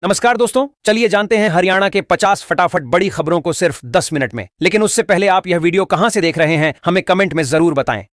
नमस्कार दोस्तों, चलिए जानते हैं हरियाणा के 50 फटाफट बड़ी खबरों को सिर्फ 10 मिनट में। लेकिन उससे पहले आप यह वीडियो कहां से देख रहे हैं, हमें कमेंट में जरूर बताएं।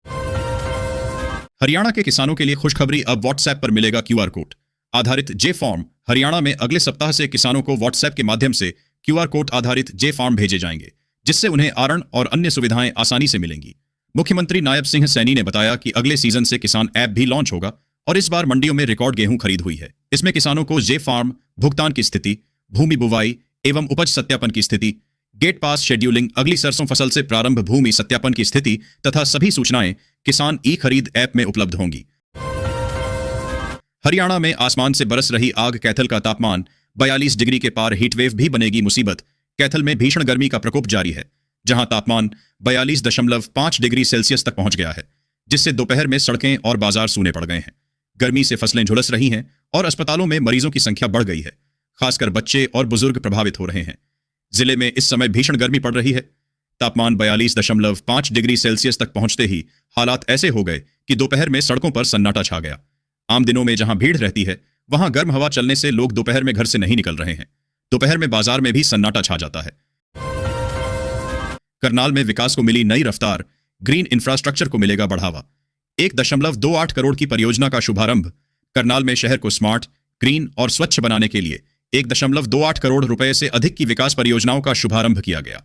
हरियाणा के किसानों के लिए खुशखबरी, अब व्हाट्सएप पर मिलेगा क्यूआर कोड आधारित जे फॉर्म। हरियाणा में अगले सप्ताह से किसानों को व्हाट्सएप के माध्यम से क्यूआर कोड आधारित जे फॉर्म भेजे जाएंगे, जिससे उन्हें आरण और अन्य सुविधाएं आसानी से मिलेंगी। मुख्यमंत्री नायब सिंह सैनी ने बताया कि अगले सीजन से किसान ऐप भी लॉन्च होगा और इस बार मंडियों में रिकॉर्ड गेहूं खरीद हुई है। इसमें किसानों को जे फार्म, भुगतान की स्थिति, भूमि बुवाई एवं उपज सत्यापन की स्थिति, गेट पास शेड्यूलिंग, अगली सरसों फसल से प्रारंभ भूमि सत्यापन की स्थिति तथा सभी सूचनाएं किसान ई खरीद ऐप में उपलब्ध होंगी। हरियाणा में आसमान से बरस रही आग, कैथल का तापमान 42 डिग्री के पार, हीटवेव भी बनेगी मुसीबत। कैथल में भीषण गर्मी का प्रकोप जारी है, जहां तापमान 42.5 डिग्री सेल्सियस तक पहुंच गया है, जिससे दोपहर में सड़कें और बाजार सूने पड़ गए हैं। गर्मी से फसलें झुलस रही हैं और अस्पतालों में मरीजों की संख्या बढ़ गई है। खासकर बच्चे और बुजुर्ग प्रभावित हो रहे हैं। जिले में इस समय भीषण गर्मी पड़ रही है। तापमान 42.5 डिग्री सेल्सियस तक पहुंचते ही हालात ऐसे हो गए कि दोपहर में सड़कों पर सन्नाटा छा गया। आम दिनों में जहां भीड़ रहती है, वहां गर्म हवा चलने से लोग दोपहर में घर से नहीं निकल रहे हैं। दोपहर में बाजार में भी सन्नाटा छा जाता है। करनाल में विकास को मिली नई रफ्तार, ग्रीन इंफ्रास्ट्रक्चर को मिलेगा बढ़ावा। 1.28 करोड़ की परियोजना का शुभारंभ। करनाल में शहर को स्मार्ट, ग्रीन और स्वच्छ बनाने के लिए 1.28 करोड़ रुपए से अधिक की विकास परियोजनाओं का शुभारंभ किया गया।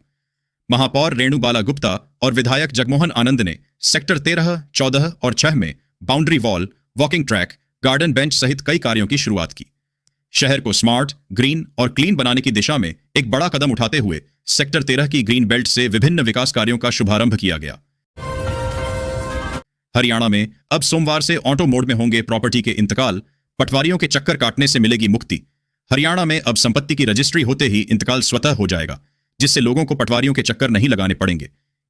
महापौर रेणु बाला गुप्ता और विधायक जगमोहन आनंद ने सेक्टर 13, 14 और 6 में boundary wall, walking track, garden bench सहित कई कार्यों की शुरुआत की। शहर को स्मार्ट, ग्रीन और क्लीन बनाने की दिशा में एक बड़ा कदम उठाते हुए सेक्टर 13 की ग्रीन बेल्ट से विभिन्न विकास कार्यों का शुभारंभ किया गया। हरियाणा में अब सोमवार से ऑटो मोड में होंगे प्रॉपर्टी के इंतकाल, पटवारियों के चक्कर काटने से मिलेगी मुक्ति। हरियाणा में अब संपत्ति की रजिस्ट्री होते ही इंतकाल स्वतः हो जाएगा, जिससे लोगों को पटवारियों के चक्कर नहीं लगाने पड़ेंगे।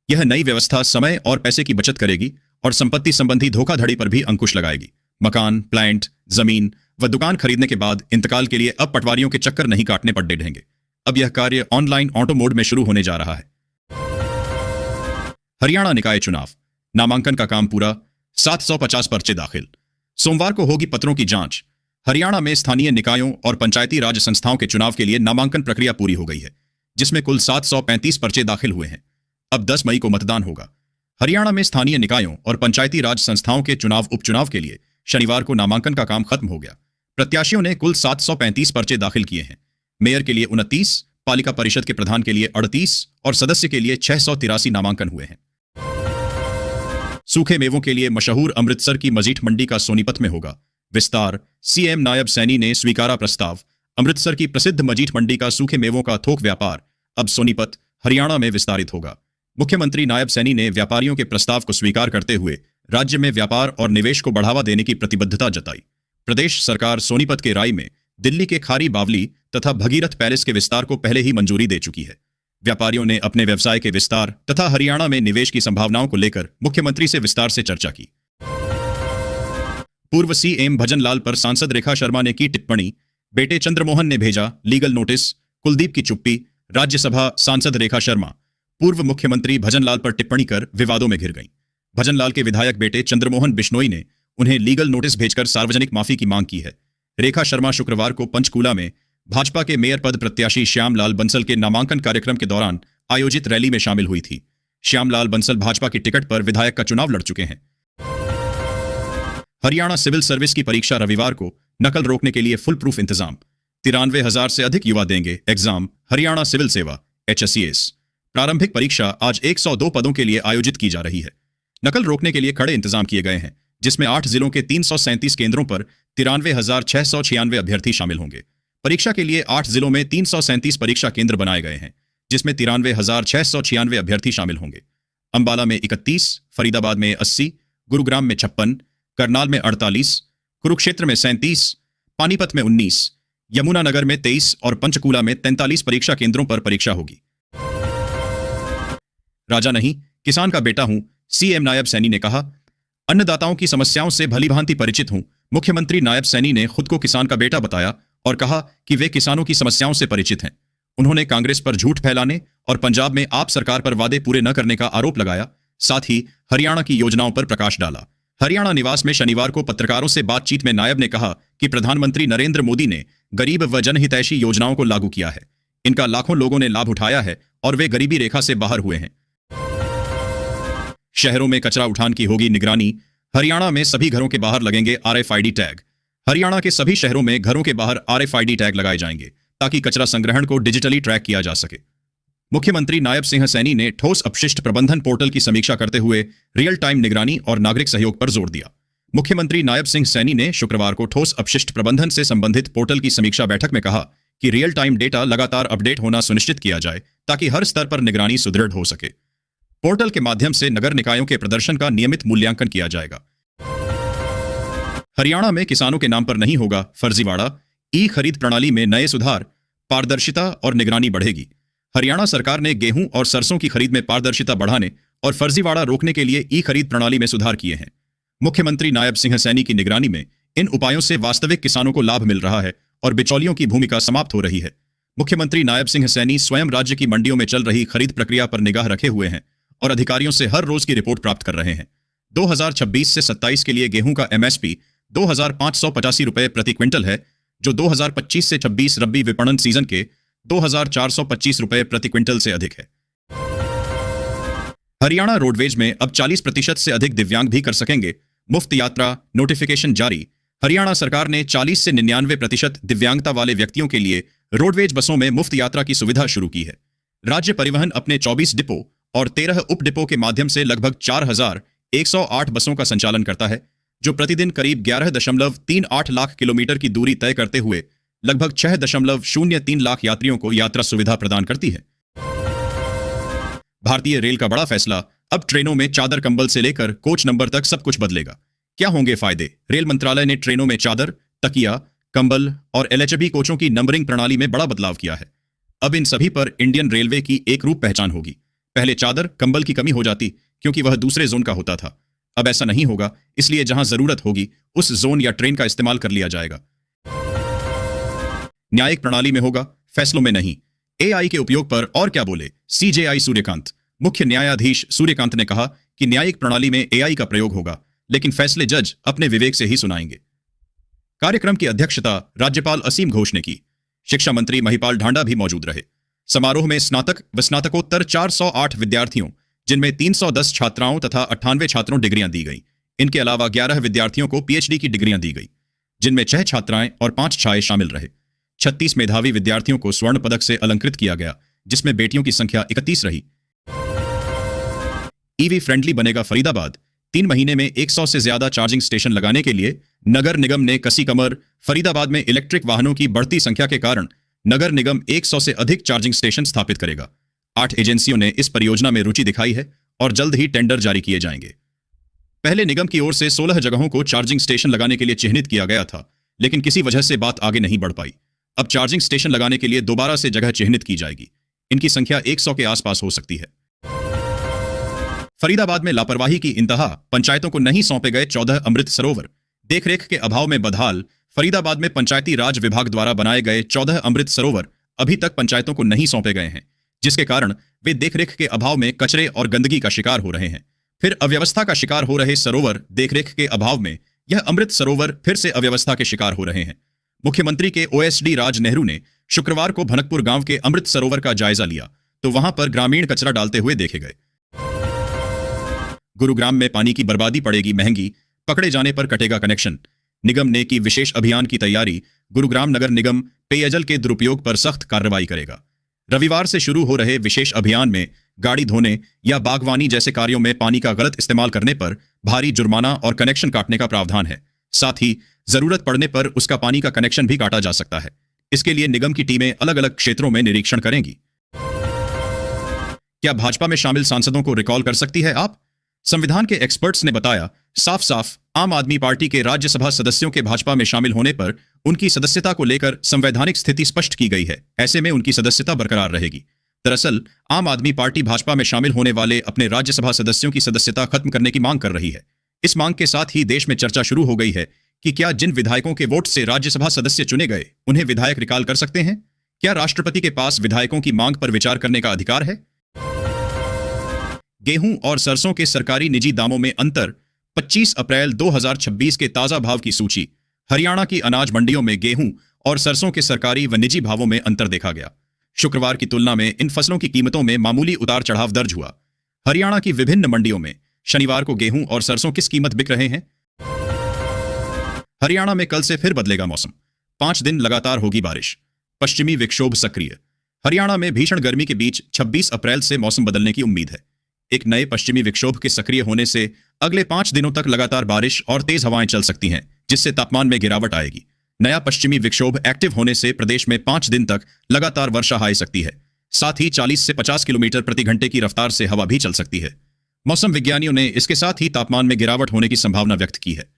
यह नई व्यवस्था समय और पैसे की बचत करेगी और संपत्ति संबंधी धोखाधड़ी पर भी अंकुश लगाएगी। मकान, प्लांट, जमीन व दुकान खरीदने के बाद इंतकाल के लिए अब पटवारियों के चक्कर नहीं काटने पड़ने रहेंगे। अब यह कार्य ऑनलाइन ऑटो मोड में शुरू होने जा रहा है। हरियाणा निकाय चुनाव, नामांकन का काम पूरा, 750 पर्चे दाखिल। सोमवार को होगी पत्रों की जांच। हरियाणा में स्थानीय निकायों और पंचायती राज संस्थाओं के चुनाव के लिए नामांकन प्रक्रिया पूरी हो गई है, जिसमें कुल 735 पर्चे दाखिल हुए हैं। अब 10 मई को मतदान होगा। हरियाणा में स्थानीय निकायों और पंचायती राज संस्थाओं के चुनाव उपचुनाव के लिए शनिवार को नामांकन का काम खत्म हो गया। प्रत्याशियों ने कुल 735 पर्चे दाखिल किए हैं। मेयर के लिए 29, पालिका परिषद के प्रधान के लिए 38 और सदस्य के लिए 683 नामांकन हुए हैं। सूखे मेवों के लिए मशहूर अमृतसर की मजीठ मंडी का सोनीपत में होगा विस्तार। सीएम नायब सैनी ने स्वीकारा प्रस्ताव। अमृतसर की प्रसिद्ध मजीठ मंडी का सूखे मेवों का थोक व्यापार अब सोनीपत, हरियाणा में विस्तारित होगा। मुख्यमंत्री नायब सैनी ने व्यापारियों के प्रस्ताव को स्वीकार करते हुए राज्य में व्यापार और निवेश को बढ़ावा देने की प्रतिबद्धता जताई। प्रदेश सरकार सोनीपत के राई में दिल्ली के खारी बावली तथा भगीरथ पैलेस के विस्तार को पहले ही मंजूरी दे चुकी है। व्यापारियों ने अपने व्यवसाय के विस्तार तथा हरियाणा में निवेश की संभावनाओं को लेकर मुख्यमंत्री से विस्तार से चर्चा की। पूर्व सीएम भजन लाल पर सांसद रेखा शर्मा ने की टिप्पणी। बेटे चंद्रमोहन ने भेजा लीगल नोटिस, कुलदीप की चुप्पी। राज्यसभा सांसद रेखा शर्मा पूर्व मुख्यमंत्री भजन लाल पर टिप्पणी कर विवादों में घिर गईं। भजन लाल के विधायक बेटे चंद्रमोहन बिश्नोई ने उन्हें लीगल नोटिस भेजकर सार्वजनिक माफी की मांग की है। रेखा शर्मा शुक्रवार को पंचकूला में भाजपा के मेयर पद प्रत्याशी श्यामलाल बंसल के नामांकन कार्यक्रम के दौरान आयोजित रैली में शामिल हुई थी। श्यामलाल बंसल भाजपा की टिकट पर विधायक का चुनाव लड़ चुके हैं। हरियाणा सिविल सर्विस की परीक्षा रविवार को, नकल रोकने के लिए फुल प्रूफ इंतजाम। 93,000 से अधिक युवा देंगे एग्जाम। हरियाणा सिविल सेवा HSCS प्रारंभिक परीक्षा आज 102 पदों के लिए आयोजित की जा रही है। नकल रोकने के लिए कड़े इंतजाम किए गए हैं, जिसमें 8 जिलों के 337 केंद्रों पर 93,696 अभ्यर्थी शामिल होंगे। परीक्षा के लिए 8 जिलों में 337 परीक्षा केंद्र बनाए गए हैं, जिसमें 93,696 अभ्यर्थी शामिल होंगे। अंबाला में 31, फरीदाबाद में 80, गुरुग्राम में 56, करनाल में 48, कुरुक्षेत्र में 37, पानीपत में 19, यमुनानगर में 23 और पंचकूला में 43 परीक्षा केंद्रों पर परीक्षा होगी। राजा नहीं, किसान का बेटा हूं, सीएम नायब सैनी ने कहा। अन्नदाताओं की समस्याओं से भलीभांति परिचित हूं। मुख्यमंत्री नायब सैनी ने खुद को किसान का बेटा बताया और कहा कि वे किसानों की समस्याओं से परिचित हैं। उन्होंने कांग्रेस पर झूठ फैलाने और पंजाब में आप सरकार पर वादे पूरे न करने का आरोप लगाया। साथ ही हरियाणा की योजनाओं पर प्रकाश डाला। हरियाणा निवास में शनिवार को पत्रकारों से बातचीत में नायब ने कहा कि प्रधानमंत्री नरेंद्र मोदी ने गरीब व जनहितैषी योजनाओं को लागू किया है। इनका लाखों लोगों ने लाभ उठाया है और वे गरीबी रेखा से बाहर हुए हैं। शहरों में कचरा उठान की होगी निगरानी। हरियाणा में सभी घरों के बाहर लगेंगे RFID टैग। हरियाणा के सभी शहरों में घरों के बाहर RFID टैग लगाए जाएंगे ताकि कचरा संग्रहण को डिजिटली ट्रैक किया जा सके। मुख्यमंत्री नायब सिंह सैनी ने ठोस अपशिष्ट प्रबंधन पोर्टल की समीक्षा करते हुए रियल टाइम निगरानी और नागरिक सहयोग पर जोर दिया। मुख्यमंत्री नायब सिंह सैनी ने शुक्रवार को ठोस अपशिष्ट प्रबंधन से संबंधित पोर्टल की समीक्षा बैठक में कहा कि रियल टाइम डेटा लगातार अपडेट होना सुनिश्चित किया जाए ताकि हर स्तर पर निगरानी सुदृढ़ हो सके। पोर्टल के माध्यम से नगर निकायों के प्रदर्शन का नियमित मूल्यांकन किया जाएगा। हरियाणा में किसानों के नाम पर नहीं होगा फर्जीवाड़ा। ई खरीद प्रणाली में नए सुधार, पारदर्शिता और निगरानी बढ़ेगी। हरियाणा सरकार ने गेहूं और सरसों की खरीद में पारदर्शिता बढ़ाने और फर्जीवाड़ा रोकने के लिए ई खरीद प्रणाली में सुधार किए हैं। मुख्यमंत्री नायब सिंह सैनी की निगरानी में इन उपायों से वास्तविक किसानों को लाभ मिल रहा है और बिचौलियों की भूमिका समाप्त हो रही है। मुख्यमंत्री नायब सिंह सैनी स्वयं राज्य की मंडियों में चल रही खरीद प्रक्रिया पर निगाह रखे हुए हैं और अधिकारियों से हर रोज की रिपोर्ट प्राप्त कर रहे हैं। 2026 से 27 के लिए गेहूं का MSP 2,585 रुपये प्रति क्विंटल है, जो 2025 से 26 रबी विपणन सीजन के 2,425 रुपये प्रति क्विंटल से अधिक है। हरियाणा रोडवेज में अब 40% से अधिक दिव्यांग भी कर सकेंगे मुफ्त यात्रा। नोटिफिकेशन जारी। हरियाणा सरकार ने 40 से 99% दिव्यांगता वाले व्यक्तियों के लिए रोडवेज बसों में मुफ्त यात्रा की सुविधा शुरू की है। राज्य परिवहन अपने 24 डिपो और 13 उप डिपो के माध्यम से लगभग 4,108 बसों का संचालन करता है, जो प्रतिदिन करीब 11.38 लाख किलोमीटर की दूरी तय करते हुए लगभग 6.03 लाख यात्रियों को यात्रा सुविधा प्रदान करती है। भारतीय रेल का बड़ा फैसला, अब ट्रेनों में चादर कंबल से लेकर कोच नंबर तक सब कुछ बदलेगा। क्या होंगे फायदे? रेल मंत्रालय ने ट्रेनों में चादर, तकिया, कंबल और LHB कोचों की नंबरिंग प्रणाली में बड़ा बदलाव किया है। अब इन सभी पर इंडियन रेलवे की एक रूप पहचान होगी। पहले चादर कंबल की कमी हो जाती क्योंकि वह दूसरे जोन का होता था। अब ऐसा नहीं होगा, इसलिए जहां जरूरत होगी उस जोन या ट्रेन का इस्तेमाल कर लिया जाएगा। न्यायिक प्रणाली में होगा, फैसलों में नहीं। AI के उपयोग पर और क्या बोले CJI सूर्यकांत। मुख्य न्यायाधीश सूर्यकांत ने कहा कि न्यायिक प्रणाली में AI का प्रयोग होगा, लेकिन फैसले जज अपने विवेक से ही सुनाएंगे। कार्यक्रम की अध्यक्षता राज्यपाल असीम घोष ने की। शिक्षा मंत्री महिपाल ढांडा भी मौजूद रहे। समारोह में स्नातक व स्नातकोत्तर 408 विद्यार्थियों, जिनमें 310 छात्राओं तथा 98 छात्रों डिग्रियां दी गई। इनके अलावा 11 विद्यार्थियों को PhD की डिग्रियां दी गई, जिनमें 6 छात्राएं और 5 छाए शामिल रहे। 36 मेधावी विद्यार्थियों को स्वर्ण पदक से अलंकृत किया गया, जिसमें बेटियों की संख्या 31 रही। EV फ्रेंडली बनेगा फरीदाबाद। 3 महीने में 100 से ज्यादा चार्जिंग स्टेशन लगाने के लिए नगर निगम ने कसी कमर। फरीदाबाद में इलेक्ट्रिक वाहनों की बढ़ती संख्या के कारण नगर निगम 100 से अधिक चार्जिंग स्टेशन स्थापित करेगा। 8 एजेंसियों ने इस परियोजना में रुचि दिखाई है और जल्द ही टेंडर जारी किए जाएंगे। पहले निगम की ओर से 16 जगहों को चार्जिंग स्टेशन लगाने के लिए चिन्हित किया गया था, लेकिन किसी वजह से बात आगे नहीं बढ़ पाई। अब चार्जिंग स्टेशन लगाने के लिए दोबारा से जगह चिन्हित की जाएगी। इनकी संख्या 100 के आसपास हो सकती है। फरीदाबाद में लापरवाही की इंतहा, पंचायतों को नहीं सौंपे गए 14 अमृत सरोवर। देखरेख के अभाव में बदहाल फरीदाबाद में पंचायती राज विभाग द्वारा बनाए गए 14 अमृत सरोवर अभी तक पंचायतों को नहीं सौंपे गए हैं, जिसके कारण वे देखरेख के अभाव में कचरे और गंदगी का शिकार हो रहे हैं। फिर अव्यवस्था का शिकार हो रहे सरोवर देखरेख के अभाव में यह अमृत सरोवर फिर से अव्यवस्था के शिकार हो रहे हैं। मुख्यमंत्री के OSD राज नेहरू ने शुक्रवार को भनकपुर गांव के अमृत सरोवर का जायजा लिया तो वहां पर ग्रामीण कचरा डालते हुए देखे गए। गुरुग्राम में पानी की बर्बादी पड़ेगी महंगी, पकड़े जाने पर कटेगा कनेक्शन। निगम ने की विशेष अभियान की तैयारी। गुरुग्राम नगर निगम पेयजल के दुरुपयोग पर सख्त कार्रवाई करेगा। रविवार से शुरू हो रहे विशेष अभियान में गाड़ी धोने या बागवानी जैसे कार्यों में पानी का गलत इस्तेमाल करने पर भारी जुर्माना और कनेक्शन काटने का प्रावधान है। साथ ही जरूरत पड़ने पर उसका पानी का कनेक्शन भी काटा जा सकता है। इसके लिए निगम की टीमें अलग अलग क्षेत्रों में निरीक्षण करेंगी। क्या भाजपा में शामिल सांसदों को रिकॉल कर सकती है आप? संविधान के एक्सपर्ट्स ने बताया साफ साफ आम आदमी पार्टी के राज्यसभा सदस्यों के भाजपा में शामिल होने पर उनकी सदस्यता को लेकर संवैधानिक स्थिति स्पष्ट की गई है। ऐसे में उनकी सदस्यता बरकरार रहेगी। दरअसल आम आदमी पार्टी भाजपा में शामिल होने वाले अपने राज्यसभा सदस्यों की सदस्यता खत्म करने की मांग कर रही है। इस मांग के साथ ही देश में चर्चा शुरू हो गई है कि क्या जिन विधायकों के वोट से राज्यसभा सदस्य चुने गए उन्हें विधायक रिकॉल कर सकते हैं? क्या राष्ट्रपति के पास विधायकों की मांग पर विचार करने का अधिकार है? गेहूं और सरसों के सरकारी निजी दामों में अंतर, 25 अप्रैल 2026 के ताजा भाव की सूची। हरियाणा की अनाज मंडियों में गेहूं और सरसों के सरकारी व निजी भावों में अंतर देखा गया। शुक्रवार की तुलना में इन फसलों की कीमतों में मामूली उतार चढ़ाव दर्ज हुआ। हरियाणा की विभिन्न मंडियों में शनिवार को गेहूं और सरसों किस कीमत बिक रहे हैं? हरियाणा में कल से फिर बदलेगा मौसम। 5 दिन लगातार होगी बारिश। पश्चिमी विक्षोभ सक्रिय। हरियाणा में भीषण गर्मी के बीच 26 अप्रैल से मौसम बदलने की उम्मीद है। एक नए पश्चिमी विक्षोभ के सक्रिय होने से अगले 5 दिनों तक लगातार बारिश और तेज हवाएं चल सकती हैं, जिससे तापमान में गिरावट आएगी। नया पश्चिमी विक्षोभ एक्टिव होने से प्रदेश में 5 दिन तक लगातार वर्षा आ सकती है। साथ ही 40 से 50 किलोमीटर प्रति घंटे की रफ्तार से हवा भी चल सकती है। मौसम विज्ञानियों ने इसके साथ ही तापमान में गिरावट होने की संभावना व्यक्त की है।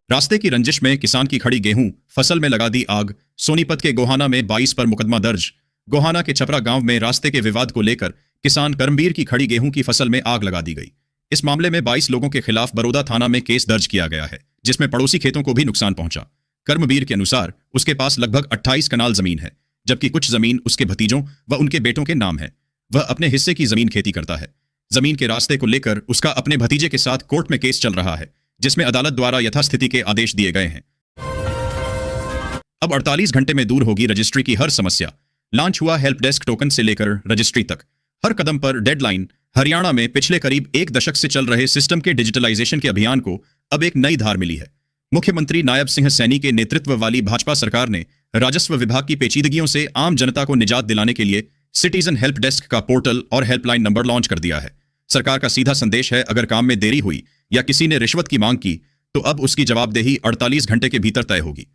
रास्ते की रंजिश में किसान की खड़ी गेहूं फसल में लगा दी आग। सोनीपत के गोहाना में 22 पर मुकदमा दर्ज। गोहाना के छपरा गांव में रास्ते के विवाद को लेकर किसान कर्मवीर की खड़ी गेहूं की फसल में आग लगा दी गई। इस मामले में 22 लोगों के खिलाफ बरोदा थाना में केस दर्ज किया गया है, जिसमें पड़ोसी खेतों को भी नुकसान पहुंचा। कर्मवीर के अनुसार उसके पास लगभग 28 कनाल जमीन है, जबकि कुछ जमीन उसके भतीजों व उनके बेटों के नाम है। वह अपने हिस्से की जमीन खेती करता है। जमीन के रास्ते को लेकर उसका अपने भतीजे के साथ कोर्ट में केस चल रहा है, जिसमें अदालत द्वारा यथास्थिति के आदेश दिए गए हैं। अब 48 घंटे में दूर होगी रजिस्ट्री की हर समस्या। लॉन्च हुआ हेल्प डेस्क टोकन से लेकर रजिस्ट्री तक हर कदम पर डेडलाइन। हरियाणा में पिछले करीब 1 दशक से चल रहे सिस्टम के डिजिटलाइजेशन के अभियान को अब एक नई धार मिली है। मुख्यमंत्री नायब सिंह सैनी के नेतृत्व वाली भाजपा सरकार ने राजस्व विभाग की पेचीदगियों से आम जनता को निजात दिलाने के लिए सिटीजन हेल्प डेस्क का पोर्टल और हेल्पलाइन नंबर लॉन्च कर दिया है। सरकार का सीधा संदेश है, अगर काम में देरी हुई या किसी ने रिश्वत की मांग की तो अब उसकी जवाबदेही 48 घंटे के भीतर तय होगी।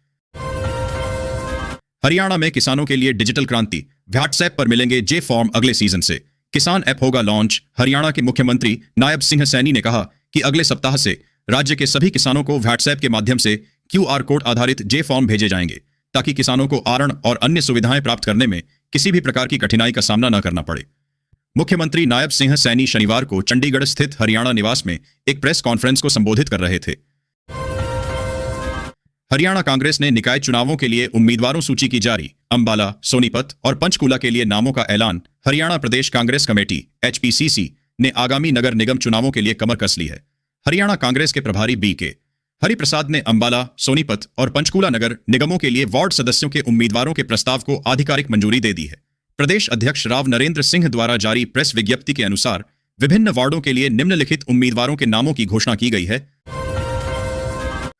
हरियाणा में किसानों के लिए डिजिटल क्रांति। व्हाट्सएप पर मिलेंगे जे फॉर्म अगले सीजन से। किसान ऐप होगा लॉन्च। हरियाणा के मुख्यमंत्री नायब सिंह सैनी ने कहा कि अगले सप्ताह से राज्य के सभी किसानों को व्हाट्सएप के माध्यम से QR कोड आधारित जे फॉर्म भेजे जाएंगे, ताकि किसानों को आरण और अन्य सुविधाएं प्राप्त करने में किसी भी प्रकार की कठिनाई का सामना न करना पड़े। मुख्यमंत्री नायब सिंह सैनी शनिवार को चंडीगढ़ स्थित हरियाणा निवास में एक प्रेस कॉन्फ्रेंस को संबोधित कर रहे थे। हरियाणा कांग्रेस ने निकाय चुनावों के लिए उम्मीदवारों सूची की जारी। अंबाला, सोनीपत और पंचकूला के लिए नामों का ऐलान। हरियाणा प्रदेश कांग्रेस कमेटी HPCC ने आगामी नगर निगम चुनावों के लिए कमर कस ली है। हरियाणा कांग्रेस के प्रभारी BK हरिप्रसाद ने अंबाला, सोनीपत और पंचकूला नगर निगमों के लिए वार्ड सदस्यों के उम्मीदवारों के प्रस्ताव को आधिकारिक मंजूरी दे दी है। प्रदेश अध्यक्ष राव नरेंद्र सिंह द्वारा जारी प्रेस विज्ञप्ति के अनुसार विभिन्न वार्डों के लिए निम्नलिखित उम्मीदवारों के नामों की घोषणा की गई है।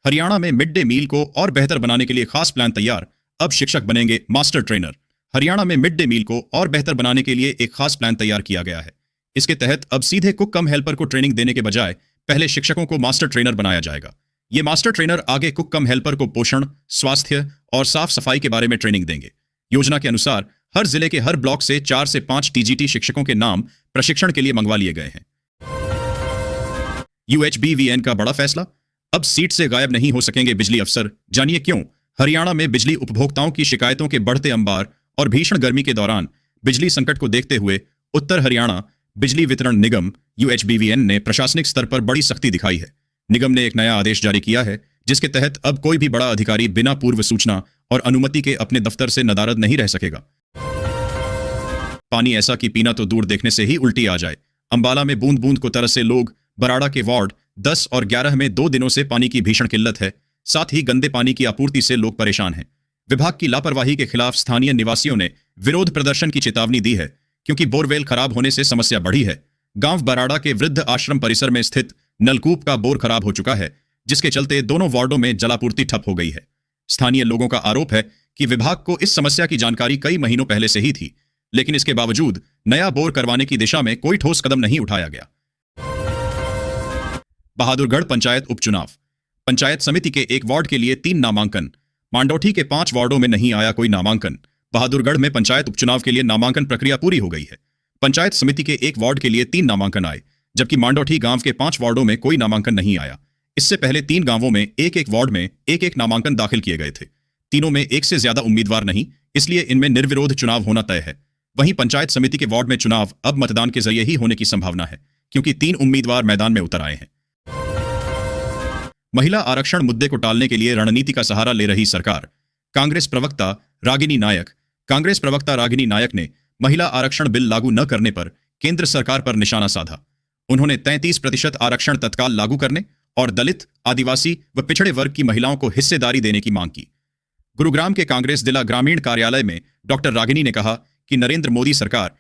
हरियाणा में मिड डे मील को और बेहतर बनाने के लिए खास प्लान तैयार। अब शिक्षक बनेंगे मास्टर ट्रेनर। हरियाणा में मिड डे मील को और बेहतर बनाने के लिए एक खास प्लान तैयार किया गया है। इसके तहत अब सीधे कुक कम हेल्पर को ट्रेनिंग देने के बजाय पहले शिक्षकों को मास्टर ट्रेनर बनाया जाएगा। ये मास्टर ट्रेनर आगे कुक कम हेल्पर को पोषण, स्वास्थ्य और साफ सफाई के बारे में ट्रेनिंग देंगे। योजना के अनुसार हर जिले के हर ब्लॉक से 4 से 5 TGT शिक्षकों के नाम प्रशिक्षण के लिए मंगवा लिए गए हैं। UHBVN का बड़ा फैसला। अब सीट से गायब नहीं हो सकेंगे बिजली अफसर। जानिए क्यों। हरियाणा में बिजली उपभोक्ताओं की शिकायतों के बढ़ते अंबार और भीषण गर्मी के दौरान बिजली संकट को देखते हुए उत्तर हरियाणा बिजली वितरण निगम UHBVN ने प्रशासनिक स्तर पर बड़ी सख्ती दिखाई है। निगम ने एक नया आदेश जारी किया है, जिसके तहत अब कोई भी बड़ा अधिकारी बिना पूर्व सूचना और अनुमति के अपने दफ्तर से नदारद नहीं रह सकेगा। पानी ऐसा कि पीना तो दूर देखने से ही उल्टी आ जाए। अंबाला में बूंद बूंद को तरसे लोग। बराड़ा के वार्ड 10 और 11 में 2 दिनों से पानी की भीषण किल्लत है। साथ ही गंदे पानी की आपूर्ति से लोग परेशान हैं। विभाग की लापरवाही के खिलाफ स्थानीय निवासियों ने विरोध प्रदर्शन की चेतावनी दी है, क्योंकि बोरवेल खराब होने से समस्या बढ़ी है। गांव बराड़ा के वृद्ध आश्रम परिसर में स्थित नलकूप का बोर खराब हो चुका है, जिसके चलते दोनों वार्डों में जलापूर्ति ठप हो गई है। स्थानीय लोगों का आरोप है कि विभाग को इस समस्या की जानकारी कई महीनों पहले से ही थी, लेकिन इसके बावजूद नया बोर करवाने की दिशा में कोई ठोस कदम नहीं उठाया गया। बहादुरगढ़ पंचायत उपचुनाव। पंचायत समिति के एक वार्ड के लिए 3 नामांकन। मांडोठी के 5 वार्डों में नहीं आया कोई नामांकन। बहादुरगढ़ में पंचायत उपचुनाव के लिए नामांकन प्रक्रिया पूरी हो गई है। पंचायत समिति के एक वार्ड के लिए 3 नामांकन आए, जबकि मांडोठी गांव के 5 वार्डों में कोई नामांकन नहीं आया। इससे पहले 3 गांवों में एक वार्ड में एक नामांकन दाखिल किए गए थे। तीनों में एक से ज्यादा उम्मीदवार नहीं, इसलिए इनमें निर्विरोध चुनाव होना तय है। वहीं पंचायत समिति के वार्ड में चुनाव अब मतदान के जरिए ही होने की संभावना है, क्योंकि 3 उम्मीदवार मैदान में उतर आए हैं। महिला आरक्षण मुद्दे को टालने के लिए रणनीति का सहारा ले रही सरकार। कांग्रेस प्रवक्ता रागिनी नायक ने महिला आरक्षण बिल लागू न करने पर केंद्र सरकार पर निशाना साधा। उन्होंने 33% आरक्षण तत्काल लागू करने और दलित, आदिवासी व पिछड़े वर्ग की महिलाओं को हिस्सेदारी देने की मांग की। गुरुग्राम के कांग्रेस जिला ग्रामीण कार्यालय में डॉक्टर रागिनी ने कहा कि नरेंद्र मोदी सरकार